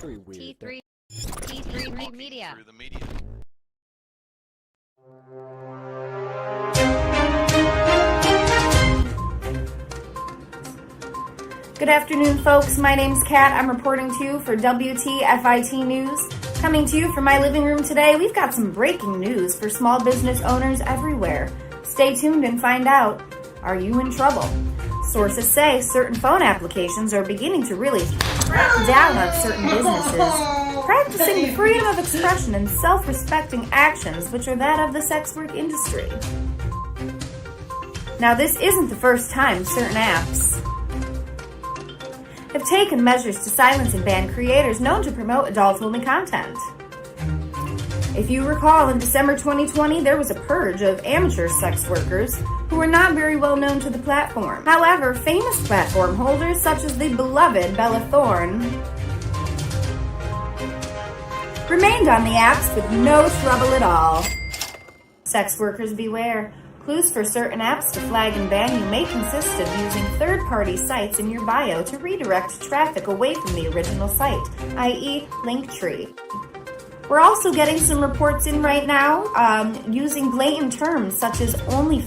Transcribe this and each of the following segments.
Very weird. T3 Media. Through the media. Good afternoon, folks. My name's Kat. I'm reporting to you for WTFIT News. Coming to you from my living room today, we've got some breaking news for small business owners everywhere. Stay tuned and find out. Are you in trouble? Sources say certain phone applications are beginning to really crack down on certain businesses, practicing the freedom of expression and self-respecting actions which are that of the sex work industry. Now, this isn't the first time certain apps have taken measures to silence and ban creators known to promote adult-only content. If you recall, in December 2020, there was a purge of amateur sex workers who were not very well known to the platform. However, famous platform holders such as the beloved Bella Thorne remained on the apps with no trouble at all. Sex workers beware. Clues for certain apps to flag and ban you may consist of using third-party sites in your bio to redirect traffic away from the original site, i.e. Linktree. We're also getting some reports in right now using blatant terms such as only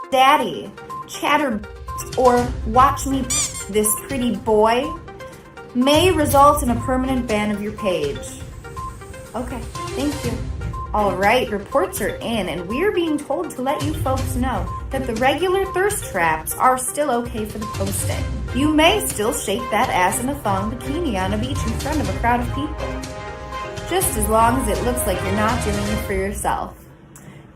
daddy, chatter, or watch me this pretty boy may result in a permanent ban of your page. Okay, thank you. Alright, reports are in, and we're being told to let you folks know that the regular thirst traps are still okay for the posting. You may still shake that ass in a thong bikini on a beach in front of a crowd of people, just as long as it looks like you're not doing it for yourself.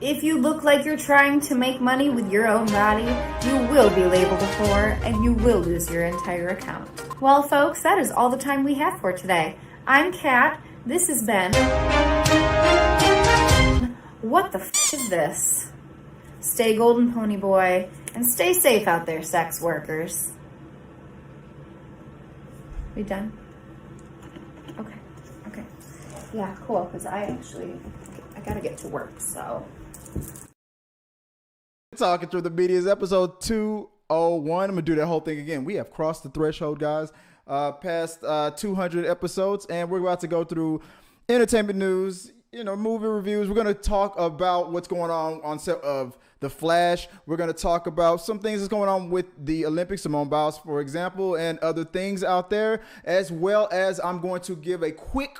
If you look like you're trying to make money with your own body, you will be labeled a whore, and you will lose your entire account. Well, folks, that is all the time we have for today. I'm Kat. This has been... What the is this? Stay golden, pony boy, and stay safe out there, sex workers. We done? Okay. Yeah, cool, because I gotta get to work, so. Talking Through the Media is episode 201. I'm gonna do that whole thing again. We have crossed the threshold, guys, past 200 episodes, and we're about to go through entertainment news, movie reviews. We're going to talk about what's going on set of The Flash. We're going to talk about some things that's going on with the Olympics, Simone Biles, for example, and other things out there, as well as I'm going to give a quick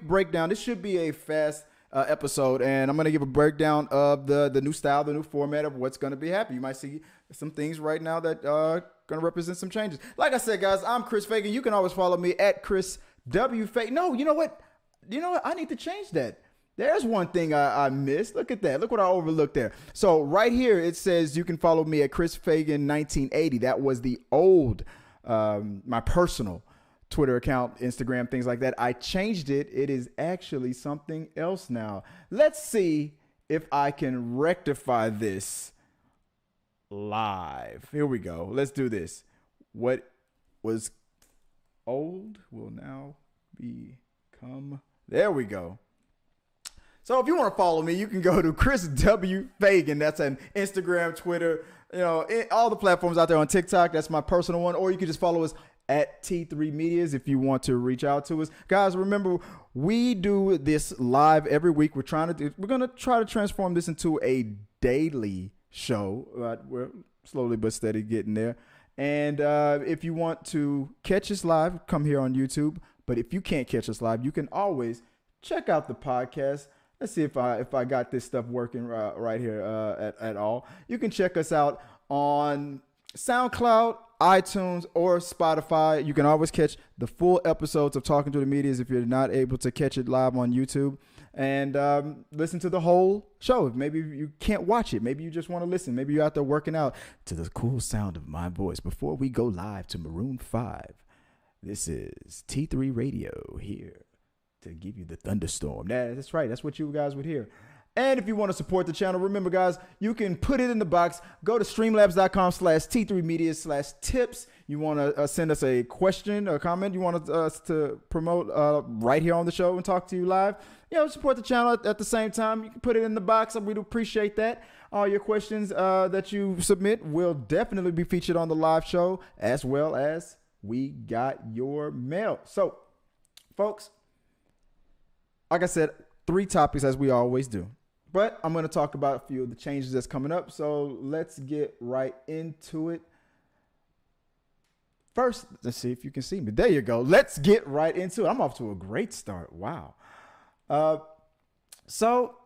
breakdown. This should be a fast episode, and I'm going to give a breakdown of the new style, the new format of what's going to be happening. You might see some things right now that are going to represent some changes. Like I said, guys, I'm Chris Fagan. You can always follow me at Chris W. Fagan. No, you know what? I need to change that. There's one thing I missed. Look at that. Look what I overlooked there. So right here, it says you can follow me at Chris Fagan 1980. That was the old, my personal Twitter account, Instagram, things like that. I changed it. It is actually something else now. Let's see if I can rectify this live. Here we go. Let's do this. What was old will now become... There we go. So if you want to follow me, you can go to Chris W. Fagan. That's an Instagram, Twitter, all the platforms out there on TikTok. That's my personal one. Or you can just follow us at T3 Medias if you want to reach out to us. Guys, remember, we do this live every week. We're going to try to transform this into a daily show. We're slowly but steady getting there. And if you want to catch us live, come here on YouTube. But if you can't catch us live, you can always check out the podcast. Let's see if I got this stuff working right here at all. You can check us out on SoundCloud, iTunes, or Spotify. You can always catch the full episodes of Talking Through the Media if you're not able to catch it live on YouTube. And listen to the whole show. Maybe you can't watch it. Maybe you just want to listen. Maybe you're out there working out to the cool sound of my voice. Before we go live to Maroon 5, this is T3 Radio here to give you the thunderstorm. That's right. That's what you guys would hear. And if you want to support the channel, remember, guys, you can put it in the box. Go to streamlabs.com/T3media/tips. You want to send us a question or comment you want us to promote right here on the show and talk to you live. Support the channel at the same time. You can put it in the box. We'd appreciate that. All your questions that you submit will definitely be featured on the live show, as well as we got your mail. So folks, like I said, 3 topics as we always do. But I'm going to talk about a few of the changes that's coming up. So let's get right into it. First, let's see if you can see me. There you go. Let's get right into it. I'm off to a great start. Wow. So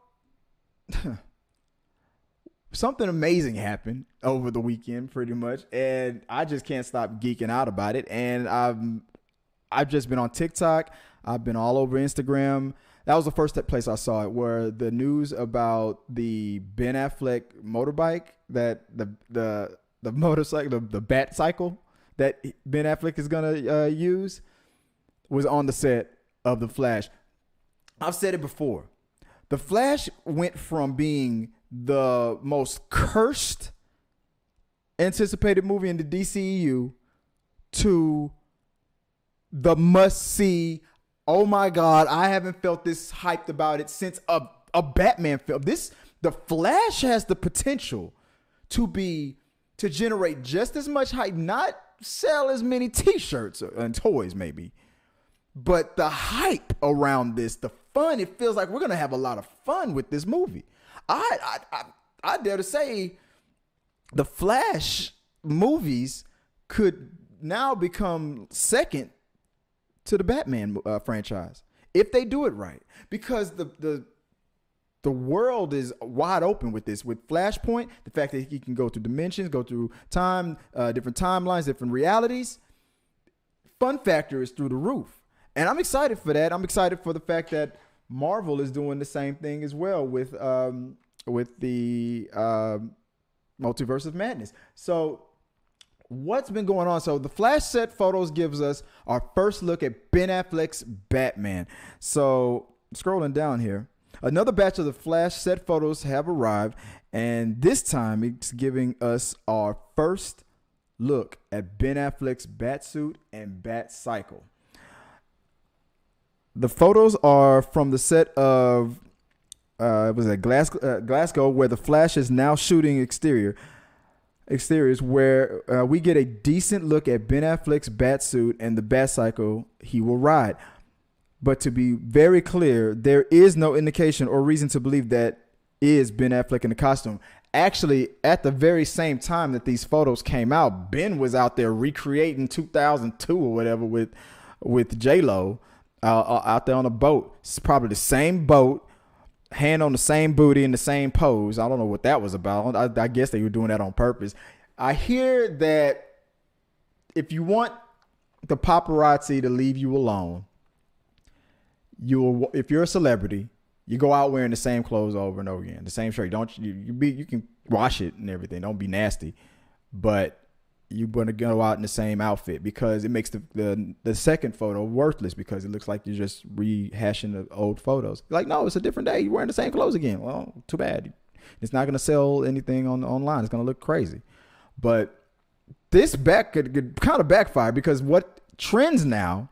something amazing happened over the weekend pretty much. And I just can't stop geeking out about it. And I've just been on TikTok. I've been all over Instagram. That was the first place I saw it, where the news about the Ben Affleck motorbike, that the motorcycle, the Batcycle that Ben Affleck is gonna use, was on the set of The Flash. I've said it before. The Flash went from being the most cursed anticipated movie in the DCEU to the must-see. Oh my God, I haven't felt this hyped about it since a Batman film. The Flash has the potential to generate just as much hype, not sell as many t-shirts and toys maybe, but the hype around this, the fun, it feels like we're going to have a lot of fun with this movie. I dare to say the Flash movies could now become second to the Batman franchise if they do it right, because the world is wide open with this. With Flashpoint, the fact that he can go through dimensions, go through time, different timelines, different realities, fun factor is through the roof, and I'm excited for that. I'm excited for the fact that Marvel is doing the same thing as well with the Multiverse of Madness. So what's been going on? So the Flash set photos gives us our first look at Ben Affleck's Batman. So scrolling down here, another batch of the Flash set photos have arrived, and this time it's giving us our first look at Ben Affleck's Batsuit and Batcycle. The photos are from the set of it was at Glasgow, where the Flash is now shooting exteriors, where we get a decent look at Ben Affleck's Batsuit and the Batcycle he will ride. But to be very clear, there is no indication or reason to believe that is Ben Affleck in the costume. Actually, at the very same time that these photos came out, Ben was out there recreating 2002 or whatever with J-Lo out there on a boat. It's probably the same boat, hand on the same booty in the same pose. I don't know what that was about. I guess they were doing that on purpose. I hear that if you want the paparazzi to leave you alone, if you're a celebrity, you go out wearing the same clothes over and over again, the same shirt. You can wash it and everything. Don't be nasty, but you're going to go out in the same outfit, because it makes the second photo worthless, because it looks like you're just rehashing the old photos. Like, no, it's a different day. You're wearing the same clothes again. Well, too bad. It's not going to sell anything online. It's going to look crazy. But this could kind of backfire, because what trends now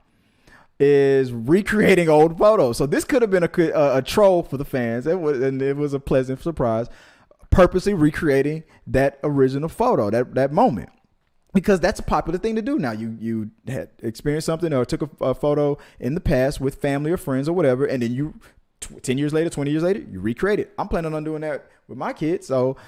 is recreating old photos. So this could have been a troll for the fans. It was a pleasant surprise, purposely recreating that original photo, that moment. Because that's a popular thing to do now. You had experienced something or took a photo in the past with family or friends or whatever, and then you 10 years later, 20 years later, you recreate it. I'm planning on doing that with my kids. So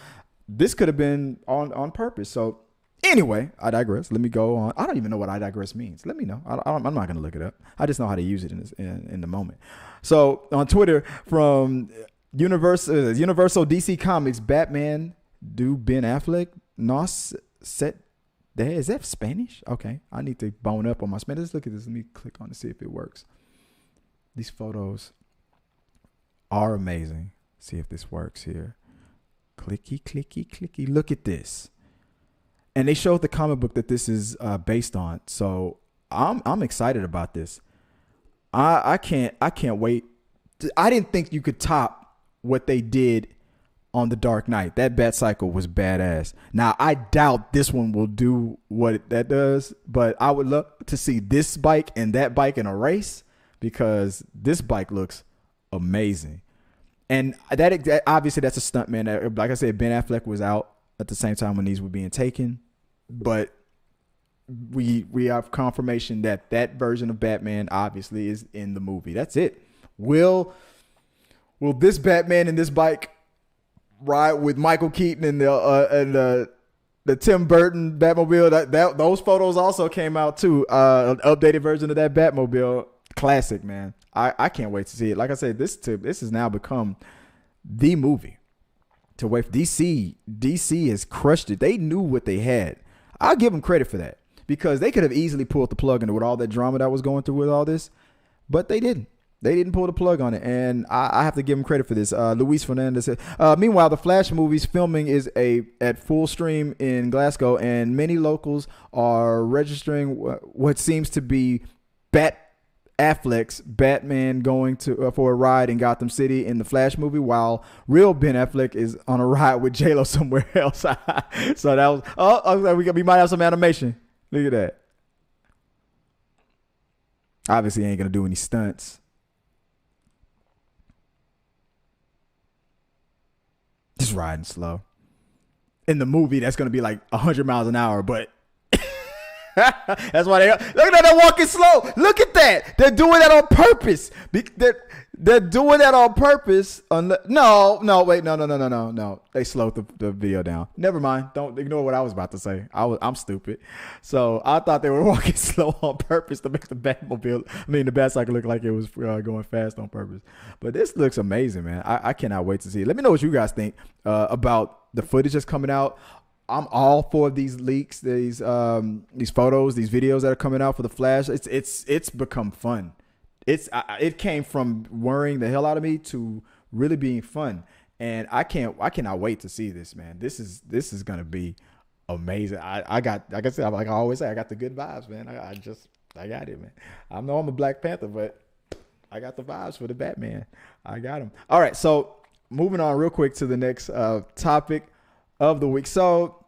this could have been on purpose. So anyway, I digress. Let me go on. I don't even know what I digress means. Let me know. I'm not going to look it up. I just know how to use it in the moment. So on Twitter, from Universal DC Comics, Batman do Ben Affleck nos set. Is that Spanish? Okay, I need to bone up on my Spanish. Let's look at this. Let me click on to see if it works. These photos are amazing. See if this works here. Clicky, clicky, clicky. Look at this. And they showed the comic book that this is based on. So I'm excited about this. I can't wait. I didn't think you could top what they did on The Dark Knight. That Batcycle was badass. Now, I doubt this one will do what that does, but I would love to see this bike and that bike in a race, because this bike looks amazing. And that obviously that's a stunt man. Like I said, Ben Affleck was out at the same time when these were being taken, but we have confirmation that version of Batman obviously is in the movie. That's it. Will this Batman and this bike ride with Michael Keaton and the Tim Burton Batmobile? That those photos also came out too. An updated version of that Batmobile. Classic, man. I can't wait to see it. Like I said, this has now become the movie to wait for. DC has crushed it. They knew what they had. I'll give them credit for that, because they could have easily pulled the plug on it with all that drama that was going through with all this, but they didn't. They didn't pull the plug on it, and I have to give them credit for this. Luis Fernandez said, meanwhile, the Flash movie's filming is at full stream in Glasgow, and many locals are registering what seems to be Affleck's Batman going to for a ride in Gotham City in the Flash movie, while real Ben Affleck is on a ride with J-Lo somewhere else. So that was we might have some animation. Look at that. Obviously, he ain't gonna do any stunts. Just riding slow. In the movie, that's gonna be like 100 miles an hour, but that's why look at that, they're walking slow. Look at that. They're doing that on purpose. They're doing that on purpose. No. They slowed the video down. Never mind. Don't ignore what I was about to say. I'm stupid. So I thought they were walking slow on purpose to make the Batcycle look like it was going fast on purpose. But this looks amazing, man. I cannot wait to see it. Let me know what you guys think about the footage that's coming out. I'm all for these leaks, these photos, these videos that are coming out for the Flash. It's become fun. It came from worrying the hell out of me to really being fun, and I cannot wait to see this, man. This is gonna be amazing. I got, like I said, like I always say, I got the good vibes, man. I got it, man. I know I'm a Black Panther, but I got the vibes for the Batman. I got him. All right, so moving on real quick to the next topic of the week. So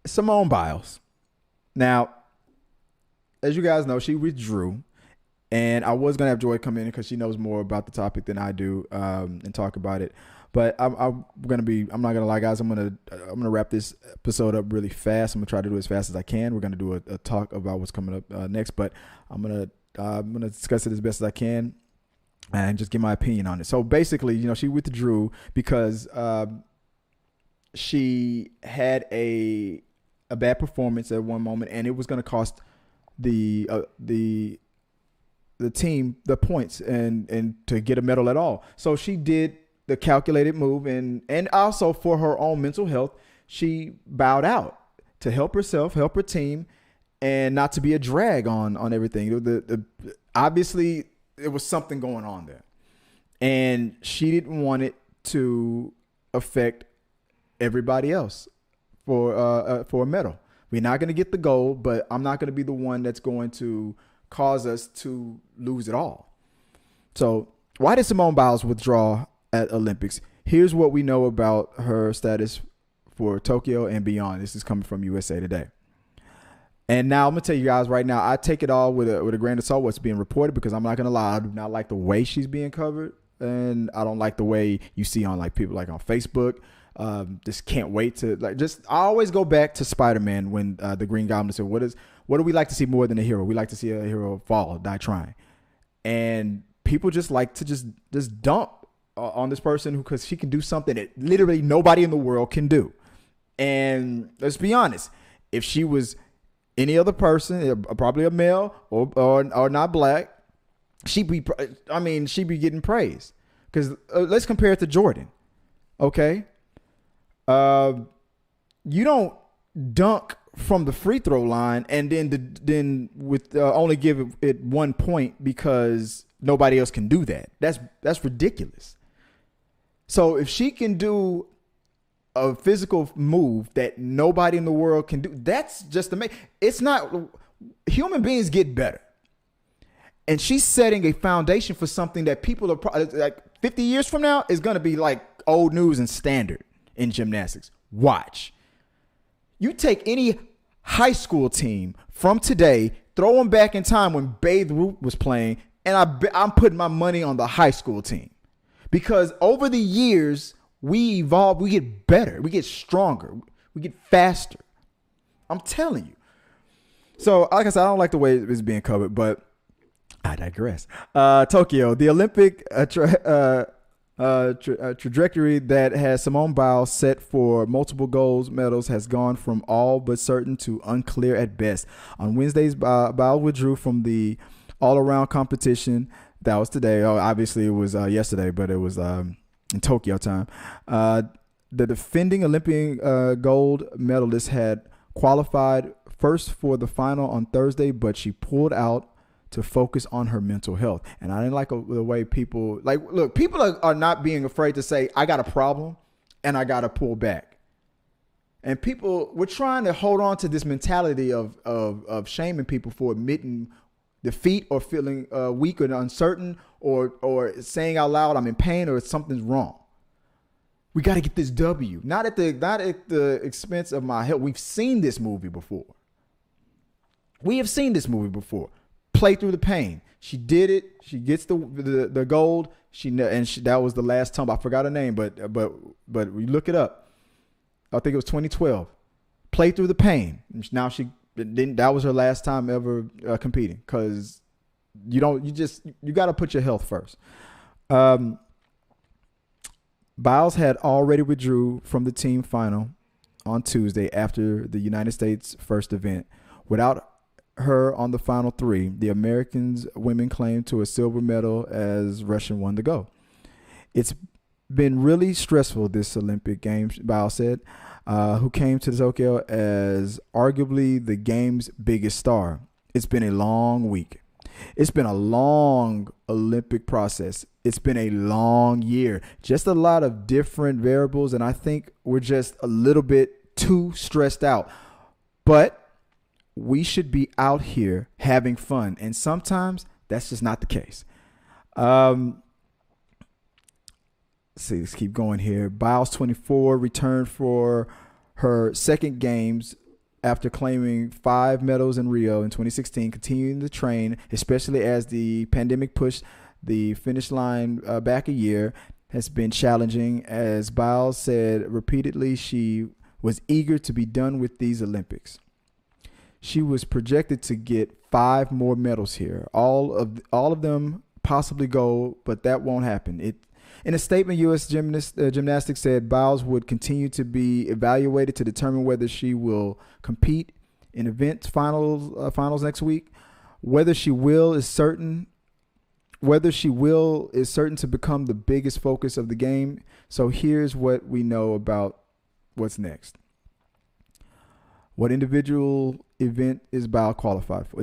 Simone Biles. Now, as you guys know, she withdrew, and I was gonna have Joy come in because she knows more about the topic than I do and talk about it. But I'm not gonna lie, guys. I'm gonna wrap this episode up really fast. I'm gonna try to do it as fast as I can. We're gonna do a talk about what's coming up next, but I'm gonna discuss it as best as I can and just give my opinion on it. So basically, she withdrew because she had a bad performance at one moment, and it was going to cost the team the points and to get a medal at all. So she did the calculated move, and also for her own mental health, she bowed out to help herself, help her team, and not to be a drag on everything. Obviously, there was something going on there, and she didn't want it to affect everybody else for a medal. We're not going to get the gold, but I'm not going to be the one that's going to cause us to lose it all. So why did Simone Biles withdraw at Olympics? Here's what we know about her status for Tokyo and beyond. This is coming from USA Today. And now I'm going to tell you guys right now, I take it all with a grain of salt what's being reported, because I'm not going to lie, I do not like the way she's being covered. And I don't like the way you see on like people like on Facebook. Just can't wait to I always go back to Spider-Man when the Green Goblin said, what do we like to see more than a hero? We like to see a hero fall, die trying. And people just like to just dump on this person because she can do something that literally nobody in the world can do. And let's be honest, if she was any other person, probably a male or not black, she'd be getting praised. Because let's compare it to Jordan. Okay. You don't dunk from the free throw line and then with only give it 1 point because nobody else can do that. That's ridiculous. So if she can do a physical move that nobody in the world can do, that's just amazing. It's not, human beings get better. And she's setting a foundation for something that people are like 50 years from now is going to be like old news and standard in gymnastics. Watch. You take any high school team from today, throw them back in time when Babe Ruth was playing, and I'm putting my money on the high school team. Because over the years, we evolve, we get better, we get stronger, we get faster. I'm telling you. So, like I said, I don't like the way it's being covered, but I digress. Tokyo, the Olympic trajectory that has Simone Biles set for multiple gold medals has gone from all but certain to unclear at best. On Wednesdays, Biles withdrew from the all-around competition. That was today. Oh, obviously, it was yesterday, but it was in Tokyo time. The defending Olympic gold medalist had qualified first for the final on Thursday, but she pulled out to focus on her mental health. And I didn't like the way people look, people are not being afraid to say, I got a problem and I got to pull back. And we're trying to hold on to this mentality of shaming people for admitting defeat or feeling weak or uncertain or saying out loud, I'm in pain or something's wrong. We got to get this W, not at the expense of my health. We've seen this movie before. We have seen this movie before. Play through the pain. She did it. She gets the gold. That was the last time. I forgot her name, but we look it up. I think it was 2012. Play through the pain. Now that was her last time ever competing, because you got to put your health first. Biles had already withdrew from the team final on Tuesday after the United States' first event. Without her on the final three, the Americans women claimed to a silver medal as Russian won the gold. It's been really stressful this Olympic Games, Biles said, who came to Tokyo as arguably the game's biggest star. It's been a long week. It's been a long Olympic process. It's been a long year. Just a lot of different variables, and I think we're just a little bit too stressed out. But we should be out here having fun, and sometimes that's just not the case. Let's keep going here. Biles, 24, returned for her second games after claiming 5 medals in Rio in 2016, continuing to train, especially as the pandemic pushed the finish line back a year, has been challenging. As Biles said repeatedly, she was eager to be done with these Olympics. She was projected to get 5 more medals here, all of them possibly gold, but that won't happen. In a statement, U.S. Gymnastics said Biles would continue to be evaluated to determine whether she will compete in event finals next week. Whether she will is certain to become the biggest focus of the game. So here's what we know about what's next. What individual event is Biles qualified for?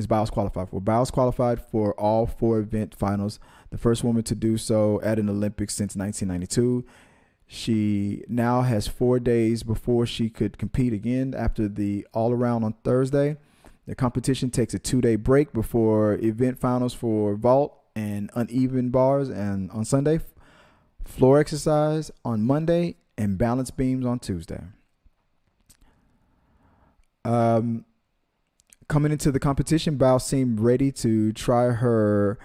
Biles qualified for all 4 event finals, the first woman to do so at an Olympics since 1992. She now has 4 days before she could compete again after the all-around on Thursday. The competition takes a 2-day break before event finals for vault and uneven bars, and on Sunday, floor exercise on Monday, and balance beams on Tuesday. Coming into the competition, Biles seemed ready to try her,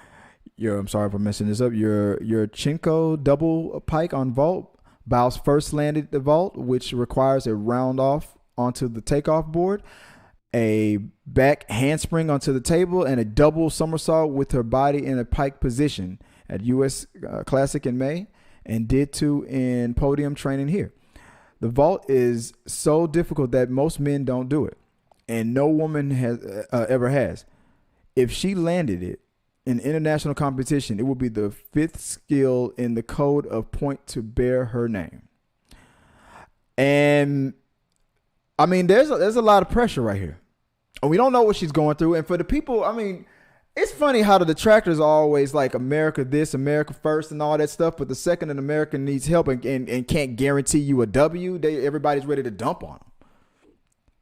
I'm sorry if I'm messing this up, your Chinko double pike on vault. Biles first landed the vault, which requires a round off onto the takeoff board, a back handspring onto the table, and a double somersault with her body in a pike position at U.S. Classic in May, and did 2 in podium training here. The vault is so difficult that most men don't do it, and no woman has ever has. If she landed it in international competition, it would be the 5th skill in the code of point to bear her name. And I mean, there's a lot of pressure right here, and we don't know what she's going through. And for the people, I mean, it's funny how the detractors are always like America this, America first, and all that stuff. But the second an American needs help and can't guarantee you a W, everybody's ready to dump on them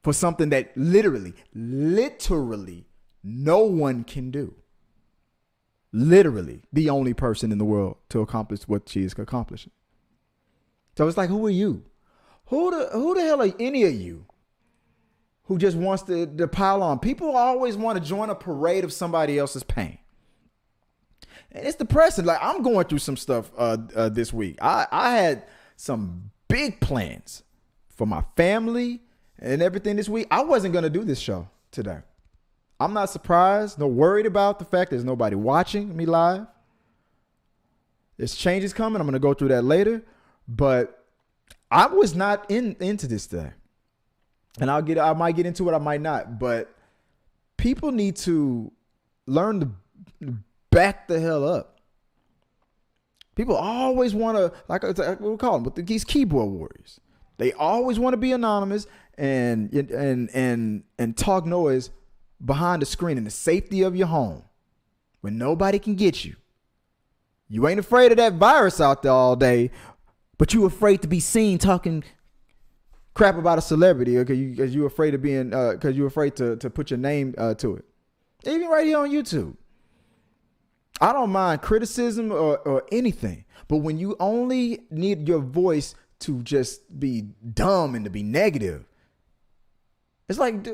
for something that literally no one can do. Literally the only person in the world to accomplish what she is accomplishing. So it's like, who are you? Who the hell are any of you who just wants to pile on? People always want to join a parade of somebody else's pain. And it's depressing. Like, I'm going through some stuff this week. I had some big plans for my family and everything this week, I wasn't going to do this show today. I'm not surprised, nor worried about the fact there's nobody watching me live. There's changes coming. I'm going to go through that later. But I was not into this today. And I might get into it, I might not. But people need to learn to back the hell up. People always want to, like we call them, but these keyboard warriors. They always want to be anonymous and talk noise behind the screen in the safety of your home when nobody can get you. You ain't afraid of that virus out there all day, but you afraid to be seen talking crap about a celebrity because you're afraid of being because you're afraid to put your name to it. Even right here on YouTube. I don't mind criticism or anything, but when you only need your voice to just be dumb and to be negative, it's like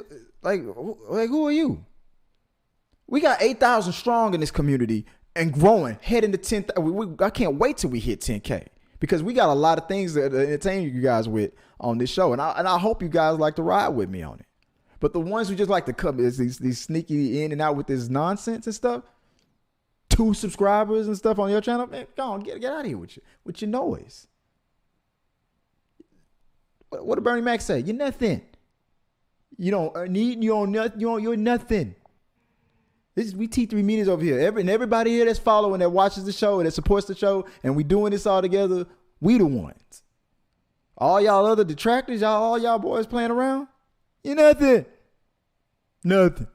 who are you? We got 8,000 strong in this community and growing, heading to 10,000. I can't wait till we hit 10K because we got a lot of things to entertain you guys with on this show, and I hope you guys like to ride with me on it. But the ones who just like to come is these sneaky in and out with this nonsense and stuff. 2 subscribers and stuff on your channel, man, go on, get out of here with your noise. What did Bernie Mac say? You're nothing. You don't need. You're nothing. We T3 meetings over here. Everybody here that's following, that watches the show, and that supports the show, and we doing this all together. We the ones. All y'all other detractors, all y'all boys playing around. You're nothing. Nothing.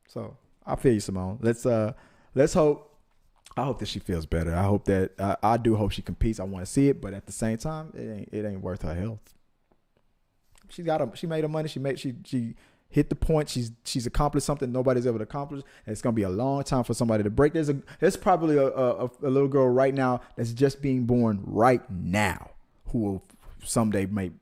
So I feel you, Simone. Let's hope. I hope that she feels better. I hope that I do hope she competes. I want to see it, but at the same time, it ain't worth her health. She made her money. She hit the point. She's accomplished something nobody's ever accomplished. And it's gonna be a long time for somebody to break. There's probably a little girl right now that's just being born right now who will someday may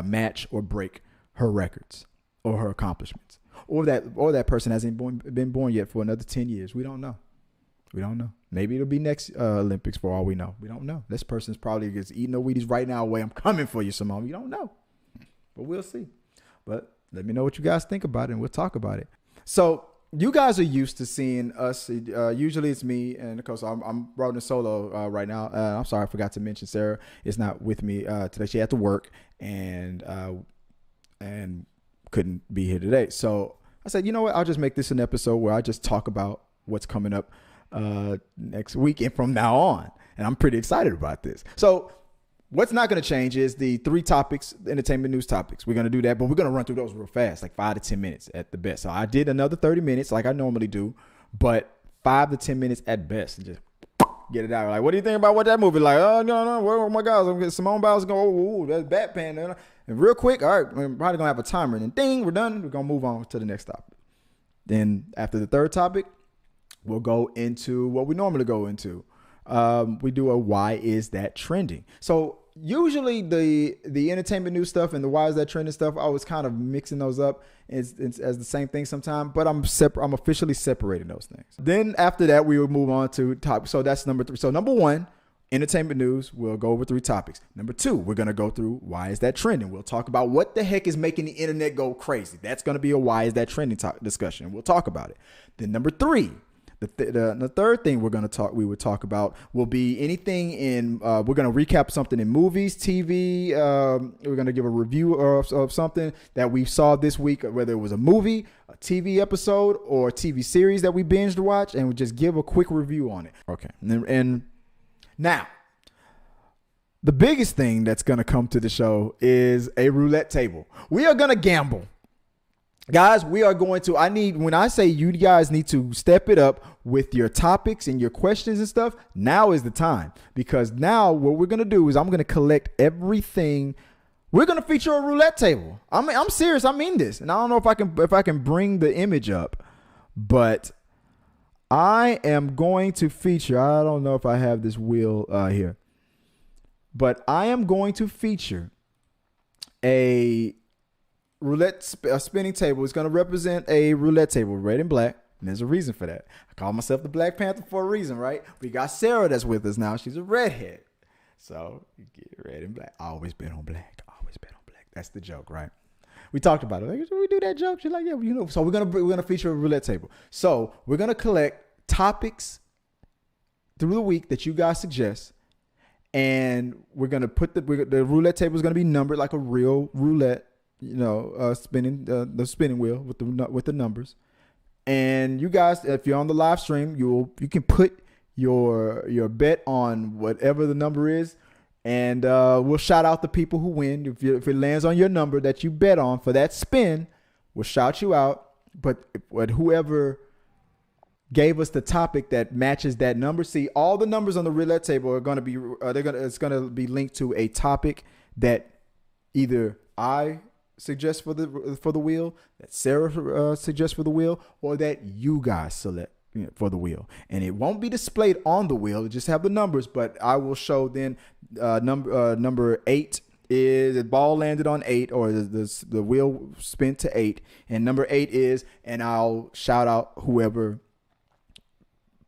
match or break her records or her accomplishments. Or that person hasn't been born yet for another 10 years. We don't know. Maybe it'll be next Olympics for all we know. We don't know. This person's probably just eating the Wheaties right now away. I'm coming for you, Simone. We don't know. But we'll see. But let me know what you guys think about it, and we'll talk about it. So you guys are used to seeing us. Usually it's me, and of course I'm rolling solo right now. I'm sorry, I forgot to mention Sarah is not with me today. She had to work and couldn't be here today. So I said, you know what? I'll just make this an episode where I just talk about what's coming up next week and from now on. And I'm pretty excited about this. So what's not going to change is the 3 topics, entertainment news topics. We're going to do that, but we're going to run through those real fast, like 5 to 10 minutes at the best. So I did another 30 minutes like I normally do, but 5 to 10 minutes at best. And just get it out. Like, what do you think about what that movie like? Oh, no. Oh, my God. I'm getting Simone Biles going, that's Batman. And real quick, all right, we're probably going to have a timer. And then ding, we're done. We're going to move on to the next topic. Then after the 3rd topic, we'll go into what we normally go into. We do a why is that trending? So usually the entertainment news stuff and the why is that trending stuff, I was kind of mixing those up as the same thing sometimes, but I'm officially separating those things. Then after that, we will move on to topics. So that's number 3. So number 1, entertainment news, we'll go over 3 topics. Number 2, we're going to go through why is that trending? We'll talk about what the heck is making the internet go crazy. That's going to be a why is that trending discussion. We'll talk about it. Then number 3, the third thing we would talk about will be anything in, we're going to recap something in movies, TV. We're going to give a review of something that we saw this week, whether it was a movie, a TV episode, or a TV series that we binged watch, and we just give a quick review on it. Okay. And now, the biggest thing that's going to come to the show is a roulette table. We are going to gamble. Guys, we are going to, when I say you guys need to step it up with your topics and your questions and stuff, now is the time. Because now what we're going to do is I'm going to collect everything. We're going to feature a roulette table. I'm serious. I mean this. And I don't know if I can bring the image up, but I am going to feature, I don't know if I have this wheel here, but I am going to feature a spinning table. Is going to represent a roulette table, red and black. And there's a reason for that. I call myself the Black Panther for a reason, right? We got Sarah that's with us now. She's a redhead. So you get red and black. Always been on black. That's the joke, right? We talked about it. Like, should we do that joke? She's like, yeah, you know. So we're gonna feature a roulette table. So we're gonna collect topics through the week that you guys suggest, and we're gonna put the roulette table is gonna be numbered like a real roulette. You know, spinning the spinning wheel with the numbers. And you guys, if you're on the live stream, you can put your bet on whatever the number is. And we'll shout out the people who win. If it lands on your number that you bet on for that spin, we'll shout you out. But whoever gave us the topic that matches that number, see, all the numbers on the roulette table are going to be it's going to be linked to a topic that either I suggest for the wheel, that Sarah suggests for the wheel, or that you guys select for the wheel. And it won't be displayed on the wheel. It just have the numbers, but I will show then number 8 is the ball landed on 8, or the wheel spin to 8, and number 8 is, and I'll shout out whoever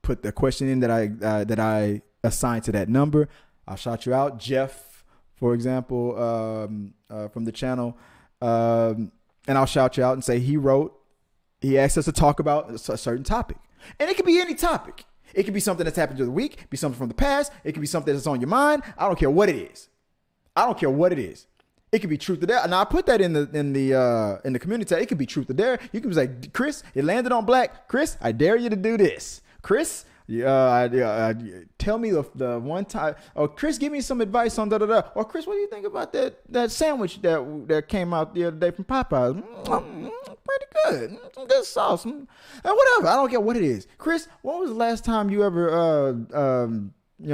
put the question in that I assigned to that number. I'll shout you out. Jeff, for example, from the channel, and I'll shout you out and say he asked us to talk about a certain topic. And it could be any topic. It could be something that's happened to the week, be something from the past. It could be something that's on your mind. I don't care what it is. It could be truth or dare. And I put that in the community tab. It could be truth or dare. You can be like, Chris, it landed on black. Chris, I dare you to do this. Chris, tell me the one time. Or Chris, give me some advice on da. Or Chris, what do you think about that sandwich that came out the other day from Popeyes? Pretty good. Some good sauce. Whatever. I don't care what it is. Chris, when was the last time you ever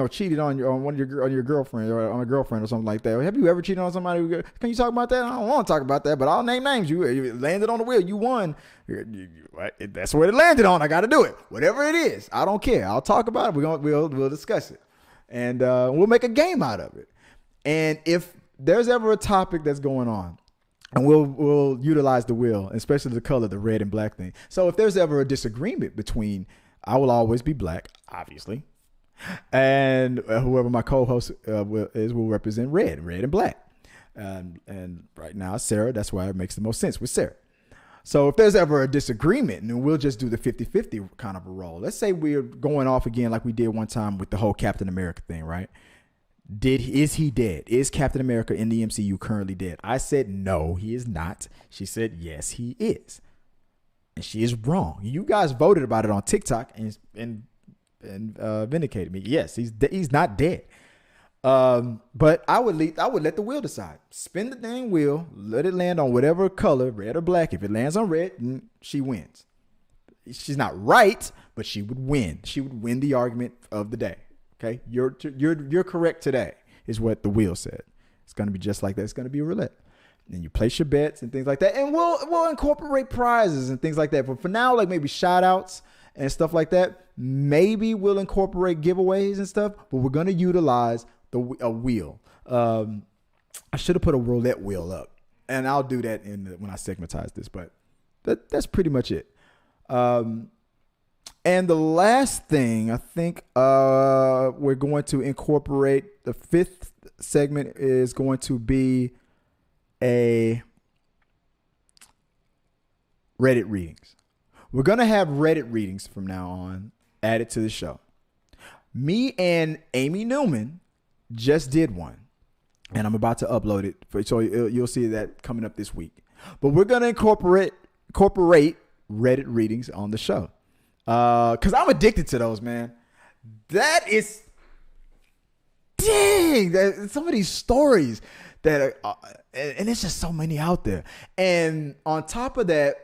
cheated on your girlfriend or on a girlfriend or something like that? Have you ever cheated on somebody? Can you talk about that? I don't want to talk about that, but I'll name names. You landed on the wheel. You won. That's where it landed on. I got to do it. Whatever it is, I don't care. I'll talk about it. We'll discuss it, and we'll make a game out of it. And if there's ever a topic that's going on, and we'll utilize the wheel, especially the color, the red and black thing. So if there's ever a disagreement between, I will always be black, obviously, and whoever my co-host will represent red and black. And right now, Sarah, that's why it makes the most sense with Sarah. So if there's ever a disagreement, and we'll just do the 50-50 kind of a role. Let's say we're going off again like we did one time with the whole Captain America thing, right? Is he dead? Is Captain America in the MCU currently dead? I said no, he is not. She said yes, he is, and she is wrong. You guys voted about it on TikTok and vindicated me. Yes, he's not dead. But I would let the wheel decide. Spin the dang wheel, let it land on whatever color, red or black. If it lands on red, she wins. She's not right, but she would win. She would win the argument of the day. Okay, you're correct today, is what the wheel said. It's going to be just like that. It's going to be a roulette. And you place your bets and things like that. And we'll incorporate prizes and things like that. But for now, like maybe shout outs and stuff like that. Maybe we'll incorporate giveaways and stuff. But we're going to utilize a wheel. I should have put a roulette wheel up. And I'll do that when I segmentize this. But that's pretty much it. And the last thing, I think we're going to incorporate, the 5th segment is going to be a Reddit readings. We're going to have Reddit readings from now on added to the show. Me and Amy Newman just did one, and I'm about to upload it. So you'll see that coming up this week. But we're going to incorporate Reddit readings on the show. Because I'm addicted to those, man. That is, dang, some of these stories that are, and it's just so many out there. And on top of that,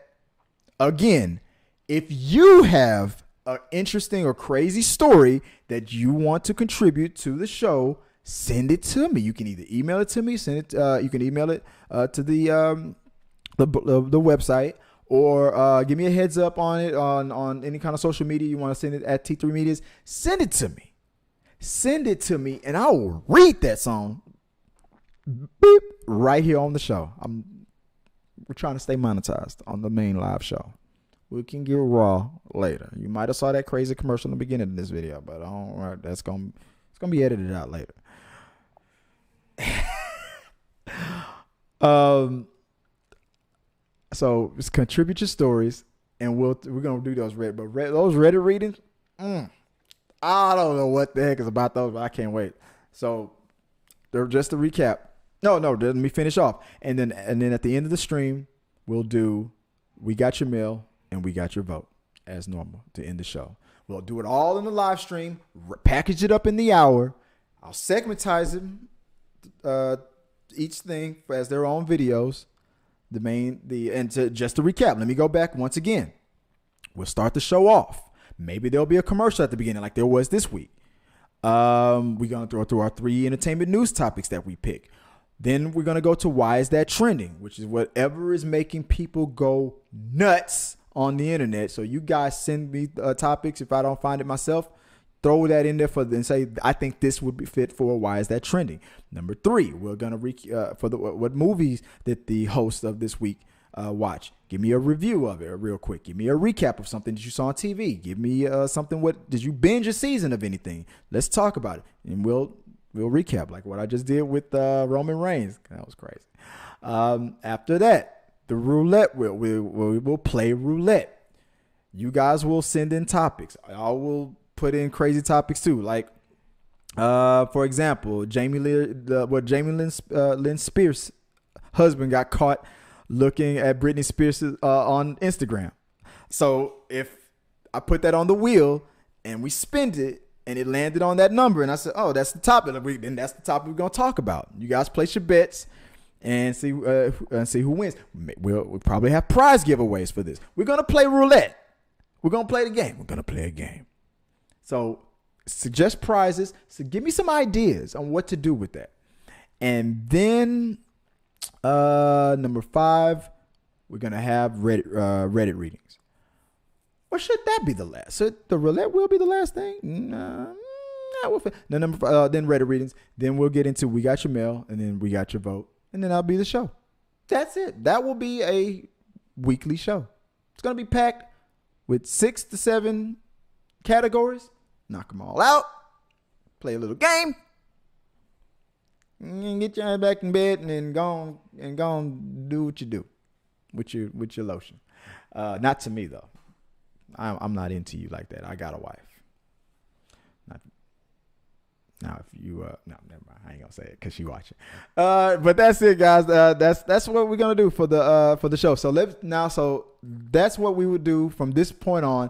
again, if you have an interesting or crazy story that you want to contribute to the show, send it to me. You can either email it to me, you can email it to the website, or give me a heads up on it on any kind of social media you want to send it at T3 Medias. Send it to me, and I will read that song beep, right here on the show. We're trying to stay monetized on the main live show. We can get raw later. You might have saw that crazy commercial in the beginning of this video, but it's gonna be edited out later. So just contribute your stories, and we're gonna do those those Reddit readings. I don't know what the heck is about those, but I can't wait. So they're just to recap. No, let me finish off, and then at the end of the stream, we'll do We Got Your Mail and We Got Your Vote as normal to end the show. We'll do it all in the live stream, package it up in the hour. I'll segmentize it, each thing as their own videos. Just to recap, let me go back once again. We'll start the show off. Maybe there'll be a commercial at the beginning like there was this week. We're going to throw through our 3 entertainment news topics that we pick. Then we're going to go to Why Is That Trending, which is whatever is making people go nuts on the internet. So you guys send me topics. If I don't find it myself, throw that in there and say, I think this would be fit for Why Is That Trending. Number 3, we're going to what movies that the host of this week watch. Give me a review of it real quick. Give me a recap of something that you saw on TV. Give me something. What did you binge a season of anything? Let's talk about it, and we'll recap like what I just did with Roman Reigns. That was crazy. After that, the roulette. We'll play roulette. You guys will send in topics. I will put in crazy topics too, like for example, Jamie Lynn Spears' husband got caught looking at Britney Spears on Instagram. So if I put that on the wheel and we spin it and it landed on that number, and I said, oh, that's the topic, then that's the topic we're going to talk about. You guys place your bets and see who wins. We'll probably have prize giveaways for this. We're going to play roulette. We're going to play the game. We're going to play a game. So suggest prizes. So give me some ideas on what to do with that. And then number 5, we're going to have Reddit readings. Or should that be the last? So the roulette will be the last thing? No, number 5, then Reddit readings. Then we'll get into We Got Your Mail, and then We Got Your Vote. And then that'll be the show. That's it. That will be a weekly show. It's going to be packed with 6 to 7 categories. Knock them all out. Play a little game. And get your ass back in bed and then go on do what you do with your lotion. Not to me though. I'm not into you like that. I got a wife. Now, if you no, never mind. I ain't gonna say it because she watching. But that's it, guys. That's what we're gonna do for the show. So that's what we would do from this point on.